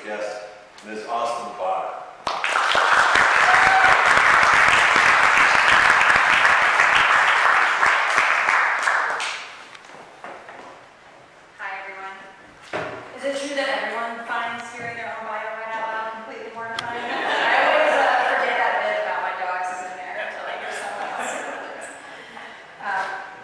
distinguished guest, Ms. Asst. Hi everyone. Is it true that everyone finds hearing their own bio right out loud completely mortifying? I always forget that bit about my dogs is in there until I hear someone else say it.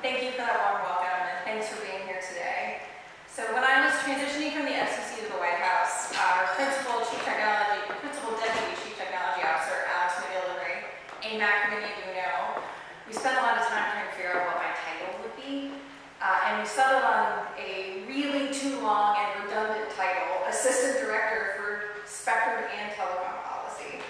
Thank you for that warm welcome and thanks for being here today. So when I was transitioning from the FCC to the White House, our principal deputy chief technology officer, Alex McGillivray, AMAC, many of you know, we spent a lot of time trying to figure out what my title would be. And we settled on a really too long and redundant title, Assistant Director for Spectrum and Telecom Policy.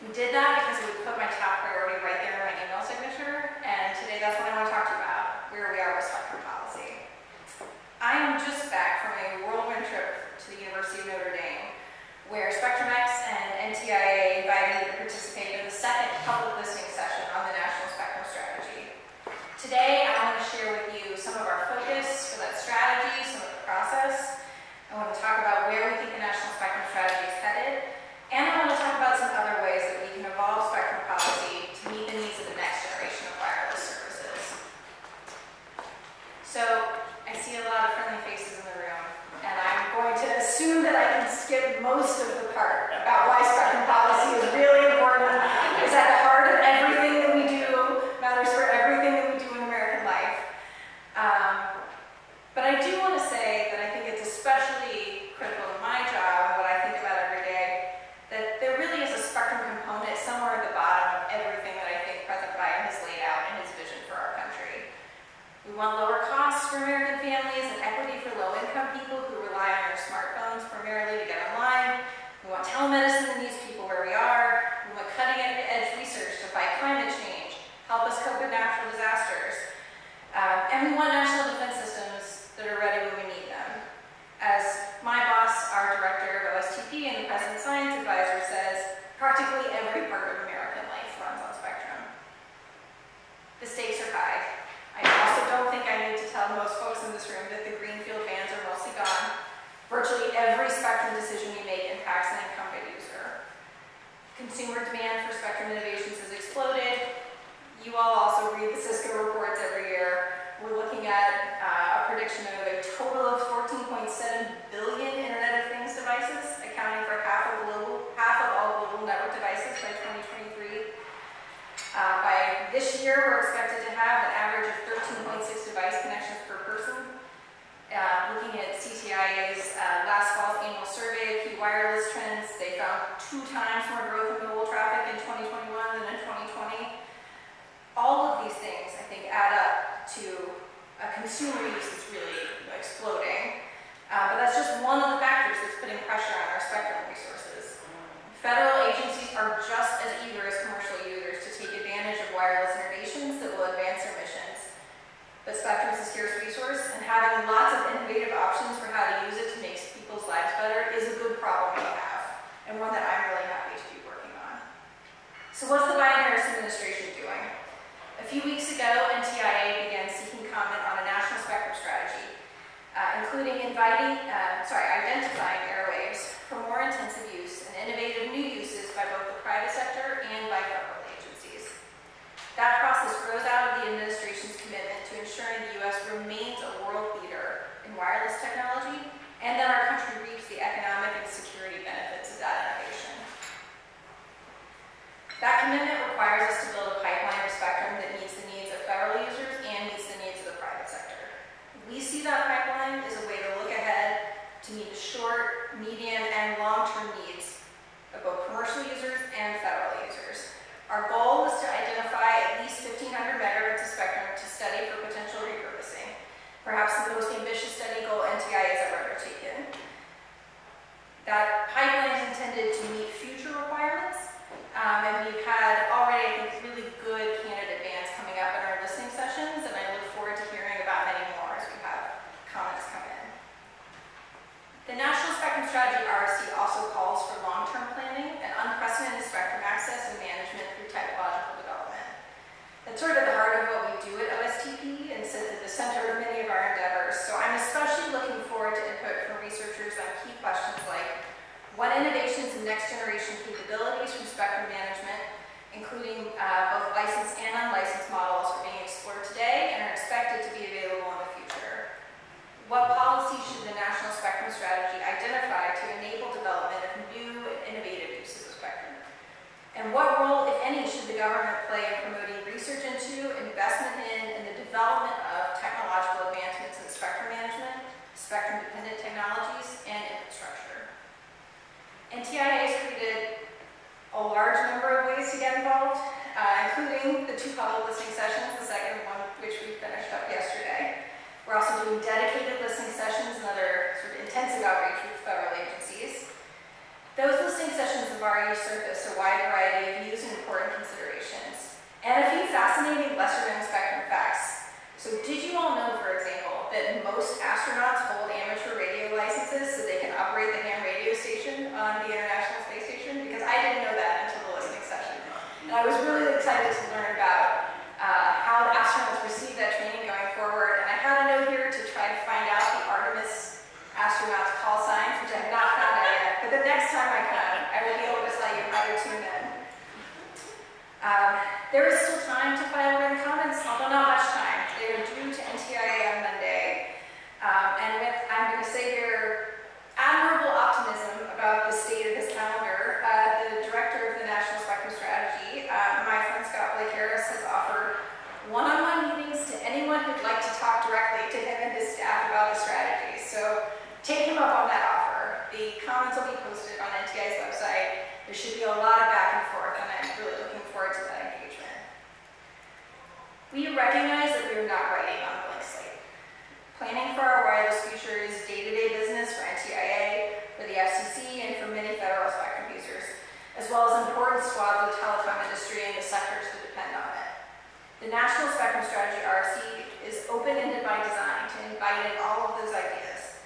We did that because it would put my top priority right there in my email signature, and today that's what I want to talk to you about, where we are with spectrum policy. I am just back from a whirlwind trip to the University of Notre Dame, where Spectrum X and NTIA invited me to participate in the second public listening session on the National Spectrum Strategy. Today, I want to share with you some of our focus for that strategy, some of the process. I want to talk about where we think the National Spectrum Strategy is headed, and I want to talk about some other ways that we can evolve spectrum policy to meet the needs of the next generation of wireless services. So, I see a lot of friendly faces in the room, and I'm going to assume that I can skip most of the part about why spectrum policy is really important, is at the heart of everything that we do, matters for everything that we do in American life. But I do want to say that I think it's especially critical in my job and what I think about every day, that there really is a spectrum component somewhere at the bottom of everything that I think President Biden has laid out in his vision for our country. We want lower costs for American families and equity for low-income people who rely on their smartphones primarily to get online. We want telemedicine that meets people where we are. We want cutting-edge research to fight climate change, help us cope with natural disasters. And we want national defense systems that are ready when we need them. As my boss, our director of OSTP and the President's Science Advisor says, practically every part of American life runs on spectrum. The stakes are high. I also don't think I need to tell most folks in this room that the greenfield bans are mostly gone. Virtually every spectrum decision we make impacts an incumbent user. Consumer demand for spectrum innovations has exploded. You all also read the Cisco reports every year. We're looking at a prediction of a total of 14.7 billion Internet of Things devices, accounting for half of all global network devices by 2023. By this year, we're expected to have an average of 13.6 device connections per person. Looking at CTIA's last fall's annual survey of key wireless trends, they found 2 times more growth in mobile traffic in 2021 than in 2020. All of these things, I think, add up to a consumer use that's really exploding. But that's just one of the factors that's putting pressure on our spectrum resources. Federal agencies are just as eager as commercial users to take advantage of wireless innovations that will advance their missions. But spectrum is a scarce resource, and having lots of innovative options for how to use it to make people's lives better is a good problem to have, and one that I'm really happy to be working on. So what's the Biden-Harris administration doing? A few weeks ago, NTIA began seeking comment on a national spectrum strategy, including identifying airwaves for more intensive use and innovative new uses by both the private sector and by federal agencies. That process grows out of the administration's commitment to ensuring the U.S. remains a world leader in wireless technology, and that our country reaps the economic and security benefits of that innovation. That commitment requires us to build a pipeline of spectrum that meets the needs of federal users and meets the needs of the private sector. We see that pipeline as a way to look ahead to meet the short, medium, and long-term needs of both commercial users and federal users. Our goal is to identify at least 1,500 megahertz of spectrum to study for potential repurposing, perhaps the most ambitious study goal NTIA has ever undertaken. That pipeline is intended to meet future requirements, and we've had already, I think, really good candidate bands coming up in our listening sessions, and I look forward to hearing about many more as we have comments come in. The National Spectrum Strategy RSC also calls for long-term planning and unprecedented spectrum access and management through technological development. That's sort of the heart of what we do at OSTP and sits at the center of many of our endeavors. So I'm especially looking forward to input from researchers on key questions like strategy identified to enable development of new and innovative uses of spectrum? And what role, if any, should the government play in promoting research into, investment in, and the development of technological advancements in spectrum management, spectrum-dependent technologies, and infrastructure? NTIA has created a large number of ways to get involved, including the 2 public listening sessions, the second one which we finished up yesterday. We're also doing dedicated listening sessions and other sort of intensive outreach with federal agencies. Those listening sessions have already surfaced a wide variety of views and important considerations, and a few fascinating lesser-known spectrum facts. So did you all know, for example, that most astronauts hold amateur radio licenses so they can operate the ham radio station on the International Space Station? Because I didn't know that until the listening session. And I was really excited to learn about how the astronauts receive that training going forward. And I had a note here to try to find out the Artemis astronauts' call signs, which I have not found out yet. But the next time I come, I will be able to tell you how to tune in. There is still time to file written comments, although not much time. They are due to NTIA on Monday. And with, I'm going to say here, admirable optimism about the state of his calendar, the director of the National Spectrum Strategy, my friend Scott Blake Harris, has offered one-on-one meetings to anyone who'd like to talk directly to him and his staff about the strategy. So take him up on that offer. The comments will be posted on NTIA's website. There should be a lot of back and forth, and I'm really looking forward to that engagement. We recognize that we are not writing on a blank slate. Planning for our wireless future is day-to-day business for NTIA, for the FCC, and for many federal spectrum users, as well as important swaths of the telecom industry and the sectors that depend on it. The National Spectrum Strategy, RC, is open-ended by design to invite in all of those ideas.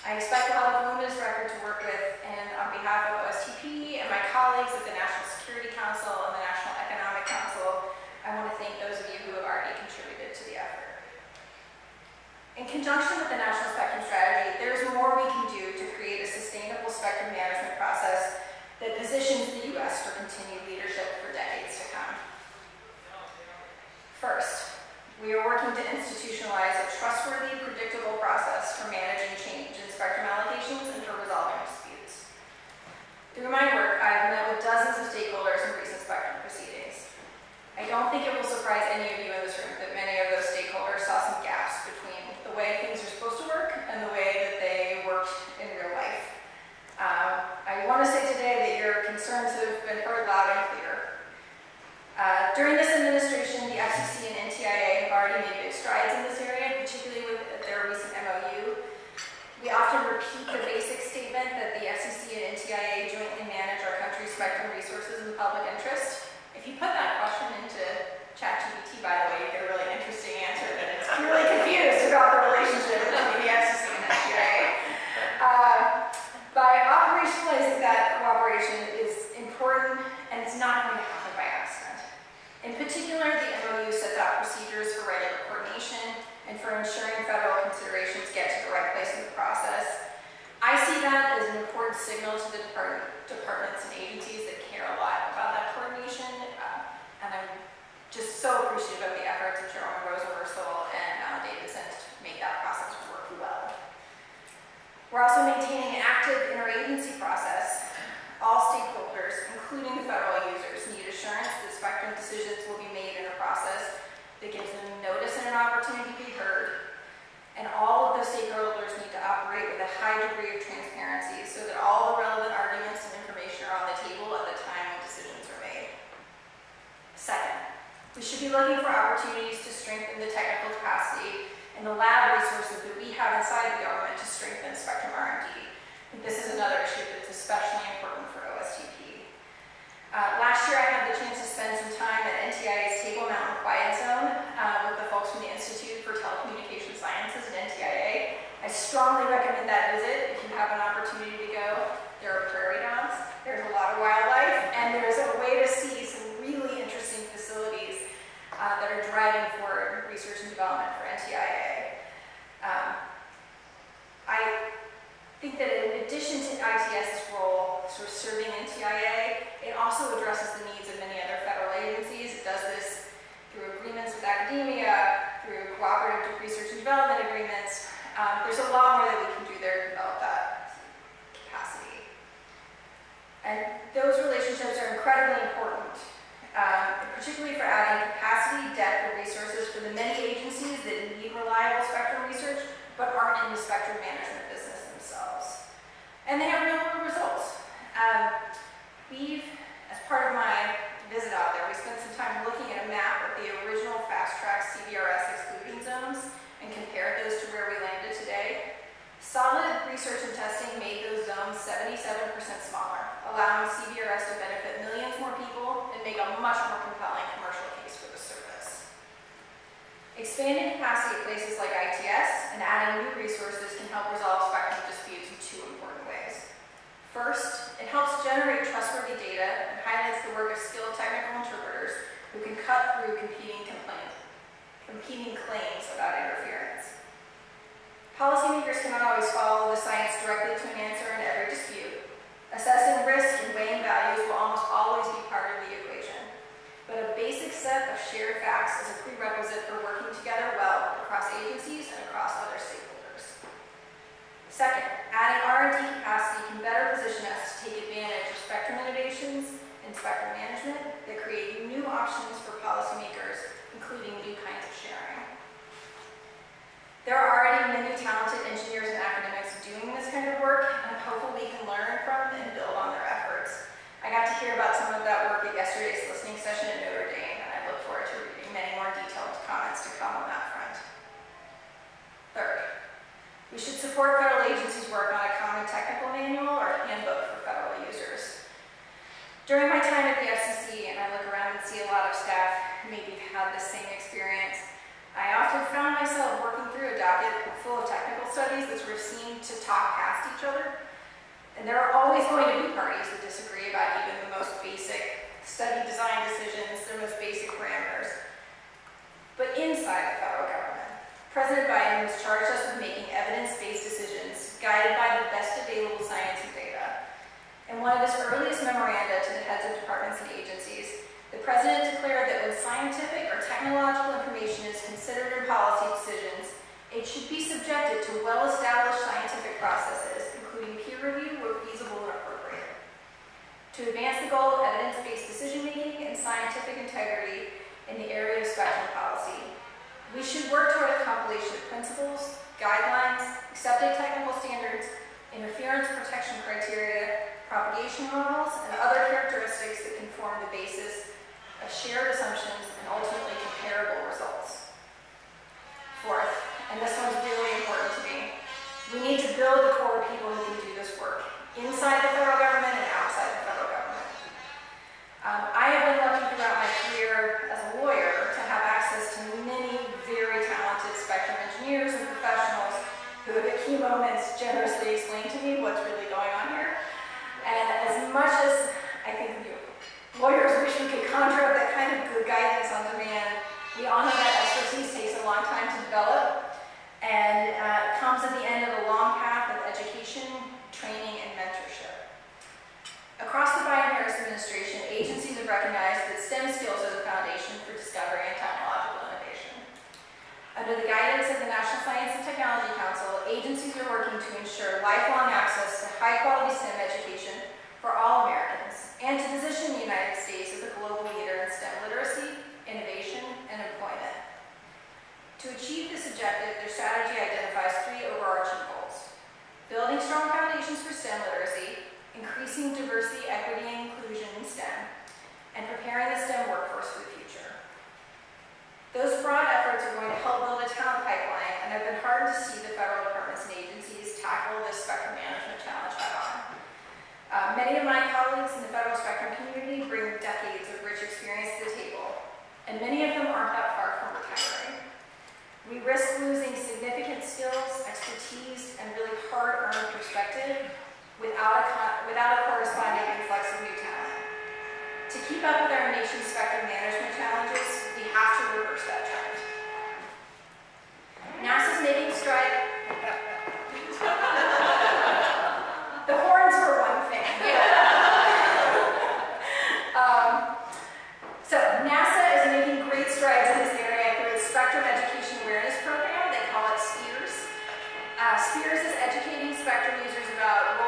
I expect we'll have a voluminous record to work with, and on behalf of OSTP and my colleagues at the National Security Council and the National Economic Council, I want to thank those of you who have already contributed to the effort. In conjunction with the National Spectrum Strategy, there is more we can do to create a sustainable spectrum management process that positions the U.S. for continued leadership for decades to come. First, we are working to institutionalize a trustworthy, predictable process for managing change in spectrum allocations and for resolving disputes. Through my work, I have met with dozens of stakeholders in recent spectrum proceedings. I don't think it will surprise any of you in this room that many of those stakeholders saw some gaps between the way things are supposed to work and the way that they worked in real life. I want to say today that your concerns have been heard loud and clear. During this administration, the FCC and NTIA have already made big strides in this area, particularly with their recent MOU. We often repeat the basic statement that the FCC and NTIA jointly manage our country's spectrum resources in the public interest. If you put that question into ChatGPT, by the way, you get a really interesting answer that it's really confused about the relationship between the FCC and NTIA. By operationalizing that cooperation is important, and it's not going to happen by accident. In particular, the MOU sets out procedures for regular coordination and for ensuring federal considerations get to the right place in the process. I see that as an important signal to the departments and agencies that care a lot about that coordination, and I'm just so appreciative of the efforts of Chairwoman Rosenworcel and Alan Davidson to make that process work well. We're also maintaining an active interagency process. All stakeholders, including the federal users, need assurance that spectrum decisions will be made in a process that gives them notice and an opportunity to be heard. And all of those stakeholders need to operate with a high degree of transparency so that all the relevant arguments and information are on the table at the time when decisions are made. Second, we should be looking for opportunities to strengthen the technical capacity and the lab resources that we have inside the government to strengthen spectrum R&D. This is another issue that's especially important for OSTP. Last year I had the chance to spend some time at NTIA's Table Mountain Quiet Zone with the folks from the Institute for Telecommunication Sciences at NTIA. I strongly recommend that visit if you have an opportunity to go. There are prairie dogs, there's a lot of wildlife, and there's a way to see some really interesting facilities that are driving forward research and development for NTIA. I think that in addition to ITS's role sort of serving NTIA, it also addresses the needs of many other federal agencies. It does this through agreements with academia, through cooperative research and development agreements. There's a lot more that we can do there to develop that. particularly for adding capacity, depth, and resources for the many agencies that need reliable spectrum research, but aren't in the spectrum management business themselves. And they have real-world results. As part of my visit out there, we spent some time looking at a map of the original fast-track CBRS exclusion zones and compared those to where we landed today. Solid research and testing made those zones 77% smaller, allowing CBRS to benefit millions more people and make a much more compelling commercial case for the service. Expanding capacity at places like ITS and adding new resources can help resolve spectrum disputes in two important ways. First, it helps generate trustworthy data and highlights the work of skilled technical interpreters who can cut through competing claims about interference. Policymakers cannot always follow the science directly to an answer in every dispute. Assessing risk and weighing values will almost always be part of the equation. But a basic set of shared facts is a prerequisite for working together well across agencies and across other stakeholders. Second, adding R&D capacity can better position us to take advantage of spectrum innovations and spectrum management that create new options for policymakers, including new kinds of sharing. There are already many talented engineers and academics doing this kind of work, and I'm hopeful we can learn from and build on their efforts. I got to hear about some of that work at yesterday's listening session at Notre Dame, and I look forward to reading many more detailed comments to come on that front. Third, we should support federal agencies' work on a common technical manual or handbook for federal users. During my time at the FCC, and I look around and see a lot of staff who maybe had the same experience, I often found myself working through a docket full of technical studies that sort of seemed to talk past each other. And there are always going to be parties that disagree about even the most basic study design decisions, their most basic parameters. But inside the federal government, President Biden has charged us with making evidence-based decisions guided by the best available science and data. In one of his earliest memoranda to the heads of departments and agencies, the President declared that when scientific or technological information is considered in policy decisions, it should be subjected to well-established scientific processes, including peer review where feasible and appropriate. To advance the goal of evidence-based decision-making and scientific integrity in the area of spectrum policy, we should work toward a compilation of principles, guidelines, accepted technical standards, interference protection criteria, propagation models, and other characteristics that can form the basis of shared assumptions and ultimately comparable results. Fourth, and this one's really important to me, we need to build the core of people who can do this work inside the federal government and outside the federal government. I have been lucky throughout my career as a lawyer to have access to many very talented spectrum engineers and professionals who at key moments generously explain to me what's really going on here. And as much as I think lawyers wish we could conjure up that kind of good guidance on demand, we all know that expertise takes a long time to develop and comes at the end of a long path of education, training, and mentorship. Across the Biden-Harris administration, agencies have recognized that STEM skills are the foundation for discovery and technological innovation. Under the guidance of the National Science and Technology Council, agencies are working to ensure lifelong access to high-quality STEM education for all Americans, and to position the United States as a global leader in STEM literacy, innovation, and employment. To achieve this objective, their strategy identifies three overarching goals: building strong foundations for STEM literacy, increasing diversity, equity, and inclusion in STEM, and preparing the STEM workforce for the future. Those broad efforts are going to help build a talent pipeline, and I've been heartened to see the federal departments and agencies tackle this spectrum management challenge head-on. Many of my colleagues in the federal spectrum community bring decades of rich experience to the table, and many of them aren't that far from retiring. We risk losing significant skills, expertise, and really hard-earned perspective without a corresponding influx of new talent. To keep up with our nation's spectrum management challenges, we have to reverse that trend. NASA's making strides. The horns were one thing. So NASA is making great strides in this area through its Spectrum Education Awareness Program. They call it SPEARS. SPEARS is educating spectrum users about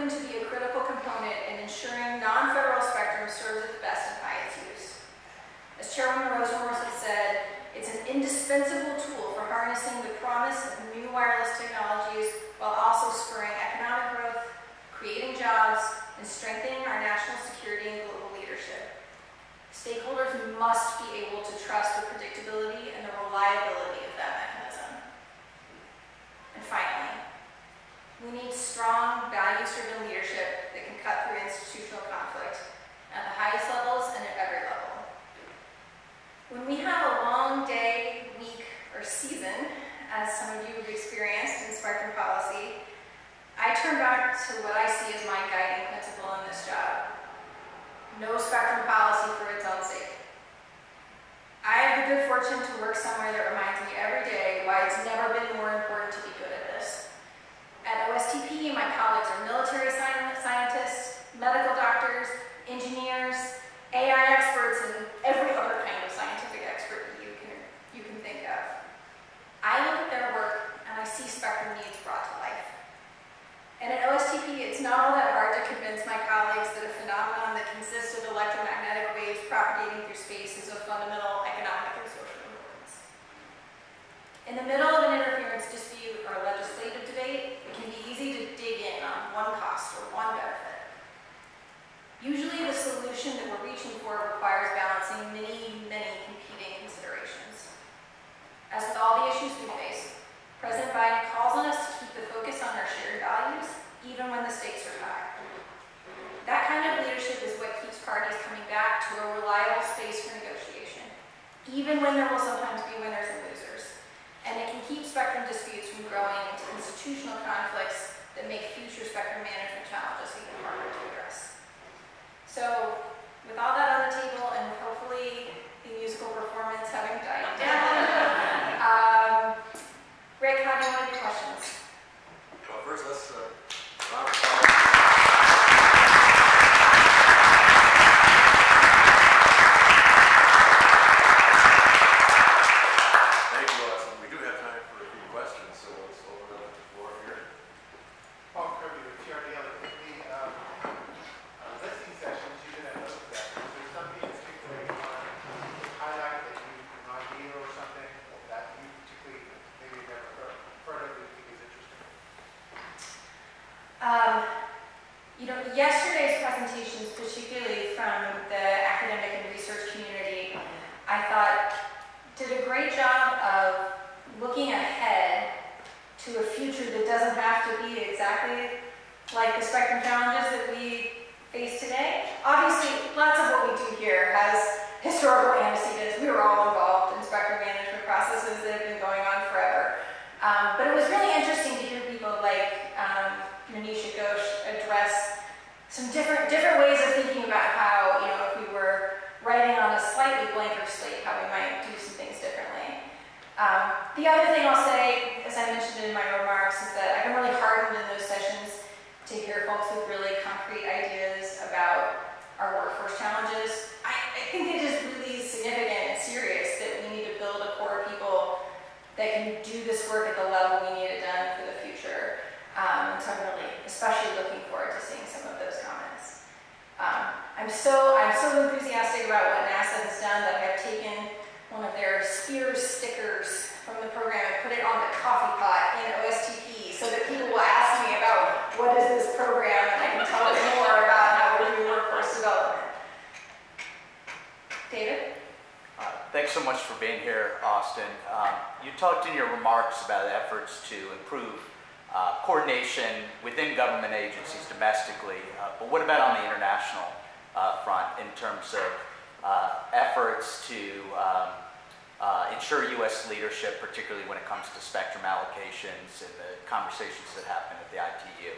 proven to be a critical component in ensuring non-federal spectrum serves its best and highest use. As Chairwoman Rosenworth has said, it's an indispensable tool for harnessing the promise of new wireless technologies while also spurring economic growth, creating jobs, and strengthening our national security and global leadership. Stakeholders must be able to trust the predictability and the reliability of that mechanism. And finally, we need strong, value-driven leadership that can cut through institutional conflict at the highest levels and at every level. When we have a long day, week, or season, as some of you have experienced in spectrum policy, I turn back to what I see as my guiding principle in this job. No spectrum policy for its own sake. I have the good fortune to work somewhere that reminds me every day why it's never been more important to be good at this. At OSTP, my colleagues are military scientists, medical doctors, engineers, AI experts, and every other kind of scientific expert you can think of. I look at their work and I see spectrum needs brought to life. And at OSTP, it's not all that hard to convince my colleagues that a phenomenon that consists of electromagnetic waves propagating through space is of fundamental economic and social importance. In the middle of an interference dispute or a legislative debate, it can be easy to dig in on one cost or one benefit. Usually the solution that we're reaching for requires balancing many, many competing considerations. As with all the issues we face, President Biden calls on us to keep the focus on our shared values, even when the stakes are high. That kind of leadership is what keeps parties coming back to a reliable space for negotiation, even when there will sometimes be winners and losers. And it can keep spectrum disputes from growing into institutional conflicts that make future spectrum management challenges even harder to address. So, with all that on the table, and hopefully the musical performance having died down, Rick, how do you want to do questions? Well, first let's thank you, Austin. We do have time for a few questions, so let's open up the floor here. Paul Kirby with TRDL. The listening sessions, you did have those that. Is there something in particular you want to highlight that you an idea or something that you particularly maybe have never heard of that you think is interesting? Yesterday's presentations, particularly from the academic and research community, I thought did a great job of looking ahead to a future that doesn't have to be exactly like the spectrum challenges that we face today. Obviously, lots of what we do here has historical antecedents. We were all involved in spectrum management processes that have been going on forever. But it was really interesting to hear people like Manisha Ghosh address some different ways of thinking about how, if we were writing on a slightly blanker slate, how we might do some things differently. The other thing I'll say, as I mentioned in my remarks, is that I've been really heartened in those sessions to hear folks with really concrete ideas about our workforce challenges. I think it is really significant and serious that we need to build a core of people that can do this work at the level we need it done for the future. And so I'm really especially looking forward to seeing some of those comments. I'm so enthusiastic about what NASA has done that I've taken one of their Spears stickers from the program and put it on the coffee pot in OSTP so that people will ask me about what is this program and I can tell them more about how we do workforce development. David? Thanks so much for being here, Austin. You talked in your remarks about efforts to improve coordination within government agencies domestically, but what about on the international front in terms of efforts to ensure U.S. leadership, particularly when it comes to spectrum allocations and the conversations that happen at the ITU?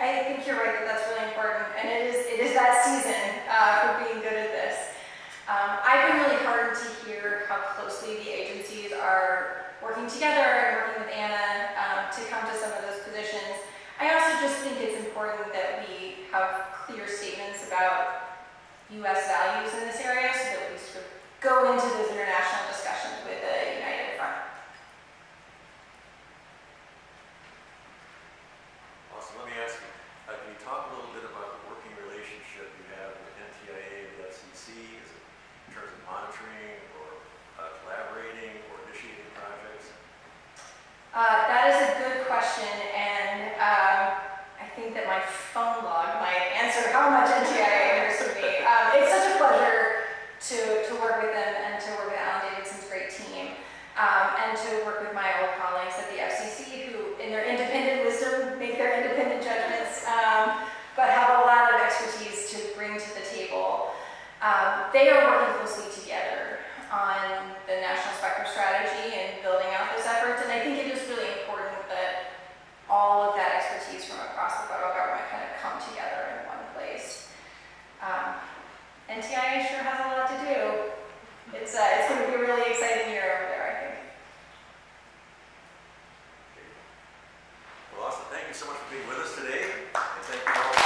I think you're right that that's really important, and it is that season for being good at this. I've been really heartened to hear how closely the agencies are working together and working with Anna to come to some of those positions. I also just think it's important that we have clear statements about U.S. values in this area so that we sort of go into those international discussions with a united front. Awesome. Let me ask you, can you NTIA years to me. It's such a pleasure to work with them and to work with Alan Davidson's great team, and to work with my old colleagues at the FCC who, in their independent wisdom, make their independent judgments, but have a lot of expertise to bring to the table. They are working closely together on the National Spectrum Strategy and building out those efforts, and I think it is really important that all of that expertise from across the federal government kind of come together in one place. NTIA sure has a lot to do. It's going to be a really exciting year over there, I think. Well, Asst, thank you so much for being with us today, and thank you all